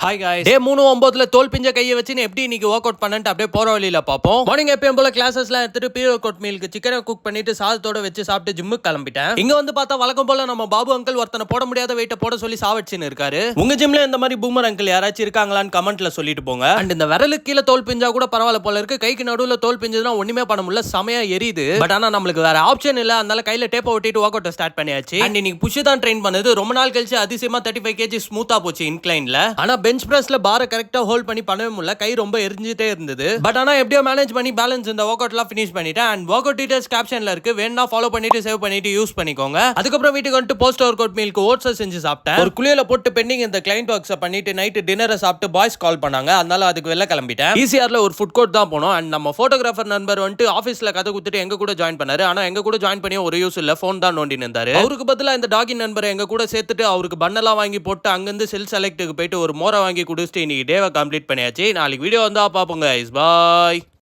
Hi guys டே 3:09ல தோல் பிஞ்ச கையை வச்சு நீ எப்படி இன்னைக்கு வொர்க் அவுட் பண்ணன்ட்டு அப்படியே போற வழியில பாப்போம். மார்னிங் எப்பவும் போல கிளாसेसலாம் எடுத்துட்டு ப்ரீ வொர்க் அவுட் மீலுக்கு சிக்கனை குக் பண்ணிட்டு சாதத்தோட வச்சு சாப்பிட்டு ஜிம்முக்கு கிளம்பிட்டேன். இங்க வந்து பார்த்தா வழக்கம் போல நம்ம பாபு அங்கிள் ஒருத்தனை போட முடியாத வெயிட்ட போட சொல்லி சாவடிச்சுன்னு இருக்காரு. உங்க ஜிம்ல இந்த மாதிரி பூமர் அங்கிள் யாராச்சும் இருக்காங்களான்னு கமெண்ட்ல சொல்லிட்டு போங்க. அண்ட் இந்த விரலுக்கு கீழ தோல் பிஞ்சா கூட பரவாயில்ல போல இருக்கு. கைக்கு நடுவுல தோல் பிஞ்சதுனா ஒண்ணுமே பண்ண முடியல, செமையா எரியுது. பட் ஆனா நம்மளுக்கு வேற ஆப்ஷன் இல்ல, அதனால கையில டேப்பை ஒட்டிட்டு வொர்க் அவுட் ஸ்டார்ட் பண்ணியாச்சு. அண்ட் இன்னைக்கு புஷ் தான் ட்ரெயின் பண்ணது. ரொம்ப நாள் கழிச்சு அதிசயமா 35 kg ஸ்மூத்தா போச்சு இன்க்ளைன்ல. ஆனா பெஞ்ச் பிரஸ்ல பார கரெக்ட்டா ஹோல்ட் பண்ணி பண்ணவே முடியல, கை ரொம்ப எரிஞ்சிட்டே இருந்தது. பட் ஆனா எப்படியோ மேனேஜ் பண்ணி பேலன்ஸ் இந்த வொர்க் அவுட்லாம் ஃபினிஷ் பண்ணிட்டேன். அண்ட் வொர்க் அவுட் டீடைல்ஸ் கேப்ஷன்ல இருக்கு, வேணா ஃபாலோ பண்ணிட்டு சேவ் பண்ணிட்டு யூஸ் பண்ணிக்கோங்க. அதுக்கப்புறம் வீட்டுக்கு வந்து போஸ்ட் வொர்க் அவுட் மீலுக்கு ஓட்ஸ் செஞ்சு சாப்பிட்டேன். ஒரு குளியல போட்டு பெண்டிங் இந்த கிளையன்ட் ஒர்க்ஸ் பண்ணிட்டு நைட் டின்னரை சாப்பிட்டு பாய்ஸ் கால் பண்ணாங்க, அதனால அதுக்கு வெளில கிளம்பிட்டேன். ஈசிஆர்ல ஒரு ஃபுட் கோர்ட் தான் போனோம். அண்ட் நம்ம போட்டோகிராஃபர் நண்பர் வந்து ஆபீஸ்ல கதை குடுத்துட்டு எங்க கூட ஜாயின் பண்ணாரு. ஆனா எங்க கூட ஜாயின் பண்ணி ஒரு யூஸ் இல்ல, போன் தான் நோண்டி நின்றாரு. அவருக்கு பதிலா இந்த டாகின் நண்பரை எங்க கூட சேர்த்துட்டு அவருக்கு பண்ணலாம் வாங்கி போட்டு அங்கிருந்து செல் செலக்ட்டுக்கு போயிட்டு ஒரு மோரை வாங்கி குடிச்சிட்டு இன்னைக்கு டேவை கம்ப்ளீட் பண்ணியாச்சு. நாளைக்கு வீடியோ வந்தா பாப்போங்க. பாய்.